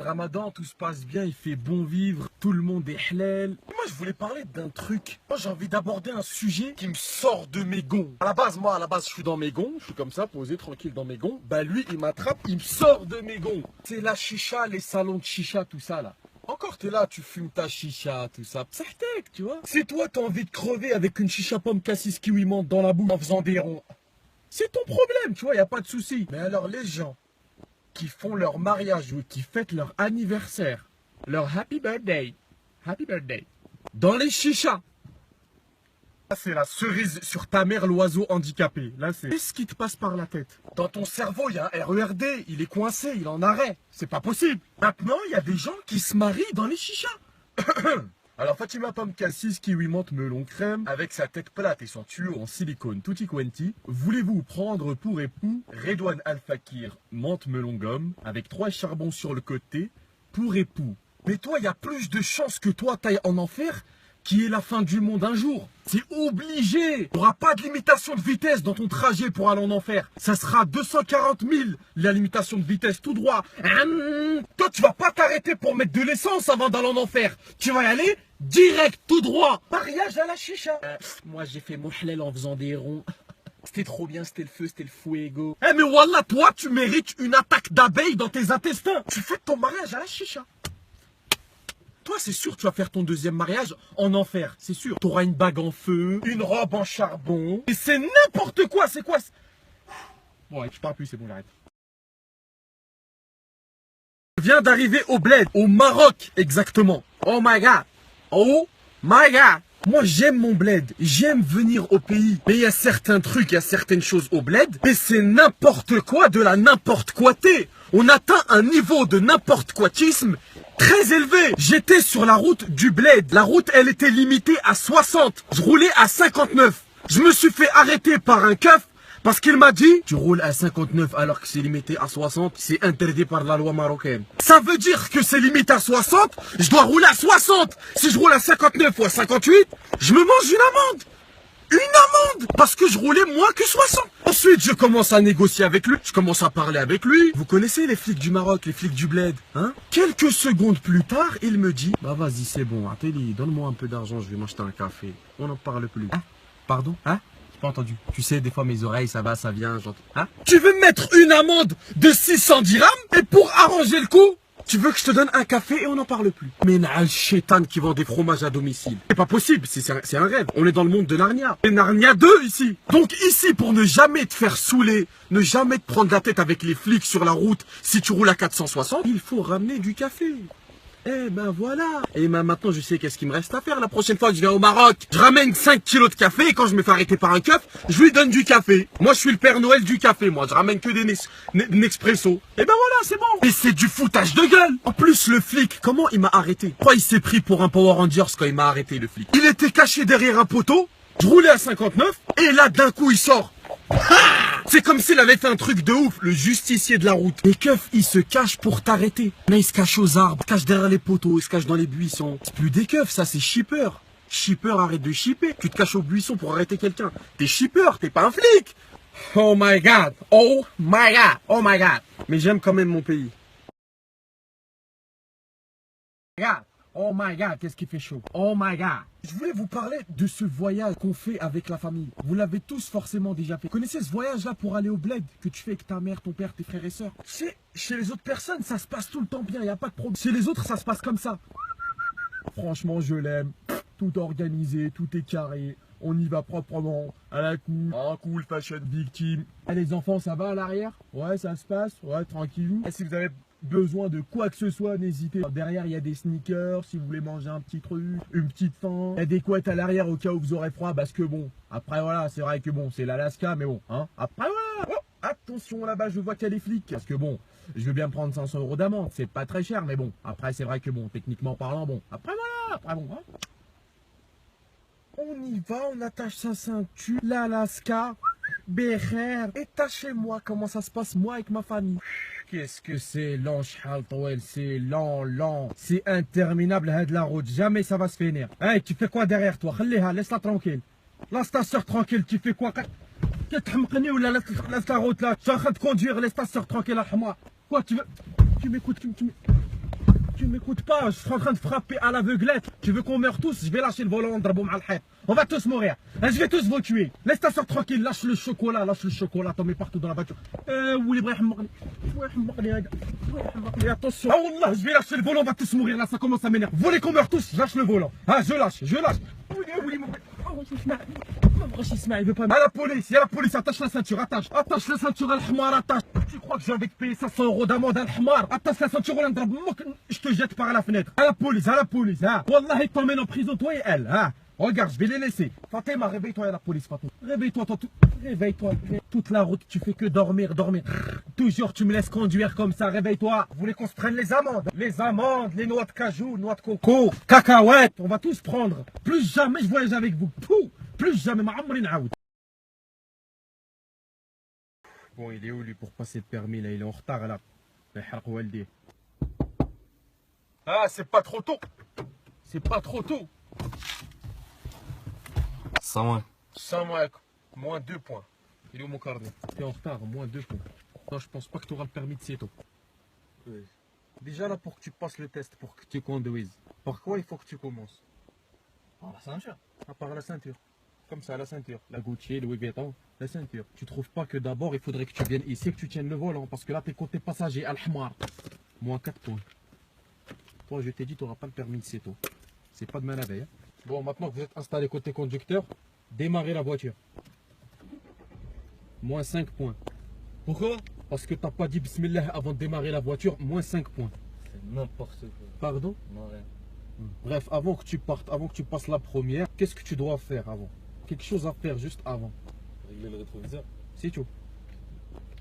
ramadan, tout se passe bien, il fait bon vivre, tout le monde est halal. Moi, je voulais parler d'un truc. Moi, j'ai envie d'aborder un sujet qui me sort de mes gonds. À la base, je suis dans mes gonds, je suis comme ça, posé tranquille dans mes gonds. Bah, lui, il m'attrape, il me sort de mes gonds. C'est la chicha, les salons de chicha, tout ça, là. Encore, t'es là, tu fumes ta chicha, tout ça. Psahtek, tu vois. C'est toi, t'as envie de crever avec une chicha pomme cassis kiwi menthe dans la bouche en faisant des ronds. C'est ton problème, tu vois, y a pas de souci. Mais alors, les gens qui font leur mariage ou qui fêtent leur anniversaire, leur happy birthday, dans les chichas. Là, c'est la cerise sur ta mère, l'oiseau handicapé. Là, c'est... Qu'est-ce qui te passe par la tête? Dans ton cerveau, il y a un RERD, il est coincé, il est en arrêt. C'est pas possible. Maintenant, il y a des gens qui se marient dans les chichas. Alors, Fatima Pomme Cassis, kiwi menthe melon crème, avec sa tête plate et son tuyau en silicone tutti quanti, voulez-vous prendre pour époux Redouane Al Fakir menthe melon gomme, avec 3 charbons sur le côté, pour époux. Mais toi, il y a plus de chances que toi t'ailles en enfer, qui est la fin du monde un jour. C'est obligé. Il n'y aura pas de limitation de vitesse dans ton trajet pour aller en enfer. Ça sera 240 000, la limitation de vitesse tout droit. Toi, tu vas pas t'arrêter pour mettre de l'essence avant d'aller en enfer. Tu vas y aller direct, tout droit. Mariage à la chicha. Moi, j'ai fait mon halal en faisant des ronds. C'était trop bien, c'était le feu, c'était le fuego. Eh mais wallah, toi, tu mérites une attaque d'abeilles dans tes intestins. Tu fais ton mariage à la chicha. Toi, c'est sûr, tu vas faire ton deuxième mariage en enfer. C'est sûr. Tu auras une bague en feu, une robe en charbon. Et c'est n'importe quoi, c'est quoi? Bon, ouais, je parle plus, c'est bon, j'arrête. Je viens d'arriver au bled, au Maroc, exactement. Oh my god. Oh my god. Moi, j'aime mon bled, j'aime venir au pays. Mais il y a certains trucs, il y a certaines choses au bled. Mais c'est n'importe quoi de la n'importe quoité. On atteint un niveau de n'importe quoitisme très élevé. J'étais sur la route du bled. La route, elle était limitée à 60. Je roulais à 59. Je me suis fait arrêter par un keuf parce qu'il m'a dit « Tu roules à 59 alors que c'est limité à 60, c'est interdit par la loi marocaine. » Ça veut dire que c'est limité à 60, je dois rouler à 60. Si je roule à 59 ou à 58, je me mange une amende. Une amende parce que je roulais moins que 60. Ensuite, je commence à négocier avec lui. Je commence à parler avec lui. Vous connaissez les flics du Maroc, les flics du bled, hein? Quelques secondes plus tard, il me dit « Bah vas-y, c'est bon, Ateli, donne-moi un peu d'argent, je vais m'acheter un café. » On n'en parle plus. Hein? Pardon? Hein? J'ai pas entendu. Tu sais, des fois mes oreilles, ça va, ça vient, j'entends. Hein? Tu veux me mettre une amende de 600 dirhams? Et pour arranger le coup, tu veux que je te donne un café et on n'en parle plus? Mais Naal Chétan qui vend des fromages à domicile. C'est pas possible, c'est un rêve. On est dans le monde de Narnia. Et Narnia 2 ici. Donc ici, pour ne jamais te faire saouler, ne jamais te prendre la tête avec les flics sur la route, si tu roules à 460, il faut ramener du café. Eh ben voilà. Et ben maintenant je sais qu'est-ce qu'il me reste à faire la prochaine fois que je viens au Maroc. Je ramène 5 kilos de café et quand je me fais arrêter par un keuf, je lui donne du café. Moi je suis le Père Noël du café, moi. Je ramène que des Nespresso. Et ben voilà, c'est bon. Et c'est du foutage de gueule. En plus le flic, comment il m'a arrêté? Pourquoi il s'est pris pour un Power Rangers quand il m'a arrêté le flic? Il était caché derrière un poteau. Je roulais à 59 et là d'un coup il sort. C'est comme s'il avait fait un truc de ouf, le justicier de la route. Les keufs, ils se cachent pour t'arrêter. Là, ils se cachent aux arbres, ils se cachent derrière les poteaux, ils se cachent dans les buissons. C'est plus des keufs, ça, c'est shipper. Shipper, arrête de shipper. Tu te caches au buisson pour arrêter quelqu'un. T'es shipper, t'es pas un flic. Oh my god, oh my god, oh my god. Mais j'aime quand même mon pays. Regarde. Oh my god, qu'est-ce qui fait chaud. Oh my god. Je voulais vous parler de ce voyage qu'on fait avec la famille. Vous l'avez tous forcément déjà fait. Vous connaissez ce voyage-là pour aller au bled que tu fais avec ta mère, ton père, tes frères et sœurs? Chez les autres personnes, ça se passe tout le temps bien, il n'y a pas de problème. Chez les autres, ça se passe comme ça. Franchement, je l'aime. Tout organisé, tout est carré. On y va proprement, à la cool. Ah, cool, fashion victime. Ah, les enfants, ça va à l'arrière? Ouais, ça se passe? Ouais, tranquillou. Et si vous avez besoin de quoi que ce soit, n'hésitez pas. Derrière, il y a des sneakers, si vous voulez manger un petit truc, une petite faim. Il y a des couettes à l'arrière au cas où vous aurez froid, parce que bon, après voilà, c'est vrai que bon, c'est l'Alaska, mais bon, hein. Après voilà, oh, attention là-bas, je vois qu'il y a les flics, parce que bon, je veux bien prendre 500 € d'amende, c'est pas très cher, mais bon, après c'est vrai que bon, techniquement parlant, bon, après voilà, après bon, hein. On y va, on attache sa ceinture, l'Alaska, Bécher, et tâchez-moi comment ça se passe moi avec ma famille. Qu'est-ce que c'est lent, c'est lent, c'est interminable la route, jamais ça va se finir. Hey, tu fais quoi derrière toi? Laisse-la tranquille. Laisse ta soeur tranquille, tu fais quoi? Ou laisse la route là, je suis en train de conduire, laisse ta soeur tranquille à moi. Quoi, tu veux? Tu m'écoutes, Tu m'écoutes pas, je suis en train de frapper à l'aveuglette. Tu veux qu'on meure tous? Je vais lâcher le volant, on va tous mourir. Je vais tous vous tuer. Laisse ta soeur tranquille, lâche le chocolat, t'en mets partout dans la voiture. Attention. Ah Wallah, je vais lâcher le volant, on va tous mourir là, ça commence à m'énerver. Vous voulez qu'on meure tous? Je lâche le volant. Ah, je lâche. Il veut pas. À la police, attache la ceinture, attache la ceinture, al-hmar, attache. Tu crois que je vais payer 500 € d'amende, al-hmar? Attache la ceinture, je te jette par la fenêtre. À la police, hein. Wallah, ils t'emmènent en prison, toi et elle, hein. Regarde, je vais les laisser. Fatima, réveille-toi à la police, Fatima. Réveille-toi. Toute la route, tu fais que dormir. Toujours, tu me laisses conduire comme ça, réveille-toi. Vous voulez qu'on se prenne les amendes? Les noix de cajou, noix de coco, cacahuètes, on va tous prendre. Plus jamais je voyage avec vous. Plus jamais, Bon, il est où lui pour passer le permis là? Il est en retard là. Ah, c'est pas trop tôt. Ça, moins 2 points. Il est où mon carnet? T'es en retard, moins 2 points. Non, je pense pas que tu auras le permis de Seto. Oui. Déjà là, pour que tu passes le test, pour que tu conduises, par quoi il faut que tu commences? Par la ceinture. Par la ceinture. Comme ça, la ceinture. La Gucci, le Louis Vuitton, la ceinture. Tu trouves pas que d'abord, il faudrait que tu viennes ici et que tu tiennes le volant? Parce que là, t'es côté passager, al-hmar. Moins 4 points. Toi, je t'ai dit, tu n'auras pas le permis de Seto. C'est pas demain la veille. Hein. Bon, maintenant que vous êtes installé côté conducteur, démarrez la voiture. Moins 5 points. Pourquoi? Parce que t'as pas dit bismillah avant de démarrer la voiture, moins 5 points. C'est n'importe quoi. Pardon? Non, rien. Bref, avant que tu partes, avant que tu passes la première, qu'est-ce que tu dois faire avant? Quelque chose à faire juste avant. Régler le rétroviseur. C'est tout.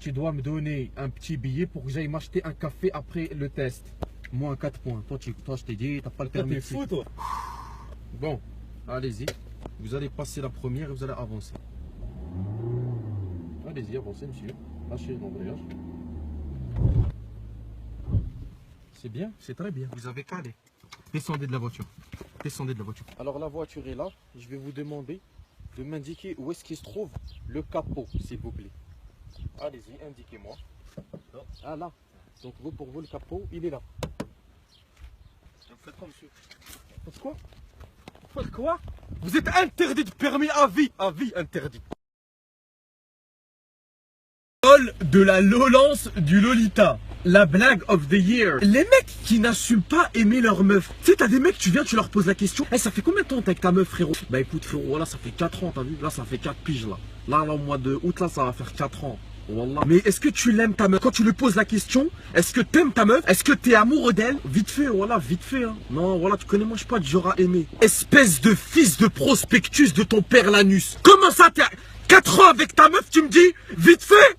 Tu dois me donner un petit billet pour que j'aille m'acheter un café après le test. Moins 4 points. Toi, je t'ai dit, t'as pas le permis. T'es fou, toi. Bon, allez-y. Vous allez passer la première et vous allez avancer. Allez-y, avancez, monsieur. Lâchez l'embrayage. C'est bien, c'est très bien. Vous avez calé. Descendez de la voiture. Alors la voiture est là. Je vais vous demander de m'indiquer où est-ce qu'il se trouve le capot, s'il vous plaît. Allez-y, indiquez-moi. Ah là. Donc vous, pour vous, le capot, il est là. Vous faites quoi, monsieur? Vous faites quoi? Vous êtes interdit de permis à vie. À vie interdit. De la Lolance du Lolita. La blague of the year. Les mecs qui n'assument pas aimer leur meuf. Tu sais, t'as des mecs, tu viens, tu leur poses la question. Ça fait combien de temps t'es avec ta meuf, frérot? Bah écoute, frérot, là, ça fait 4 ans, t'as vu? Là, ça fait 4 piges, là. Là, au mois de août, là, ça va faire 4 ans. Wallah. Mais est-ce que tu l'aimes ta meuf? Quand tu lui poses la question, est-ce que t'aimes ta meuf? Est-ce que t'es amoureux d'elle? Vite fait, voilà, vite fait. Hein. Non, voilà, tu connais, moi, je suis pas du genre à aimer. Espèce de fils de prospectus de ton père l'anus. Comment ça, t'es 4 ans avec ta meuf, tu me dis, vite fait?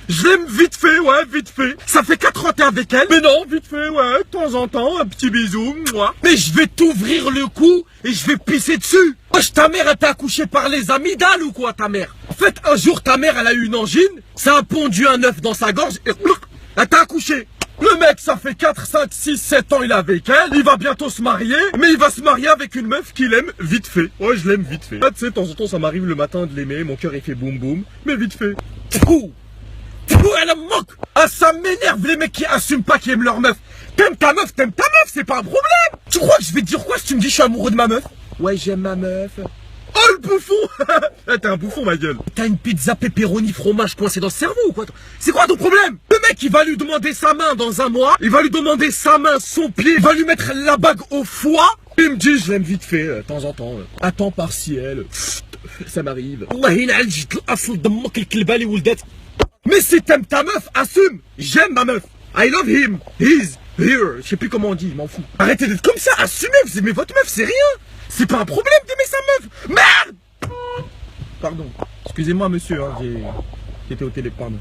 Je l'aime vite fait, ouais, vite fait. Ça fait 4 ans t'es avec elle. Mais non, vite fait, ouais, de temps en temps, un petit bisou, moi. Mais je vais t'ouvrir le cou et je vais pisser dessus. Wesh, ta mère, elle t'a accouché par les amygdales ou quoi, ta mère? En fait, un jour, ta mère, elle a eu une angine, ça a pondu un œuf dans sa gorge et elle t'a accouché. Le mec, ça fait 4, 5, 6, 7 ans, il est avec elle, il va bientôt se marier, mais il va se marier avec une meuf qu'il aime vite fait. Ouais, je l'aime vite fait. Tu sais, de temps en temps, ça m'arrive le matin de l'aimer, mon cœur, il fait boum boum, mais vite fait. Elle me moque. Ah, ça m'énerve les mecs qui assument pas qu'ils aiment leur meuf. T'aimes ta meuf, c'est pas un problème. Tu crois que je vais te dire quoi si tu me dis je suis amoureux de ma meuf? Ouais, j'aime ma meuf. Oh, le bouffon. T'es un bouffon, ma gueule. T'as une pizza pepperoni fromage coincée dans le cerveau ou quoi? C'est quoi ton problème? Le mec, il va lui demander sa main dans un mois, il va lui demander sa main, son pied, il va lui mettre la bague au foie. Il me dit je l'aime vite fait, de temps en temps, à temps partiel. Ça m'arrive. Mais si t'aimes ta meuf, assume. J'aime ma meuf. I love him. He's here. Je sais plus comment on dit, je m'en fous. Arrêtez d'être comme ça, assumez. Vous aimez votre meuf, c'est rien. C'est pas un problème d'aimer sa meuf. Merde. Pardon. Excusez-moi, monsieur, hein, j'étais au téléphone.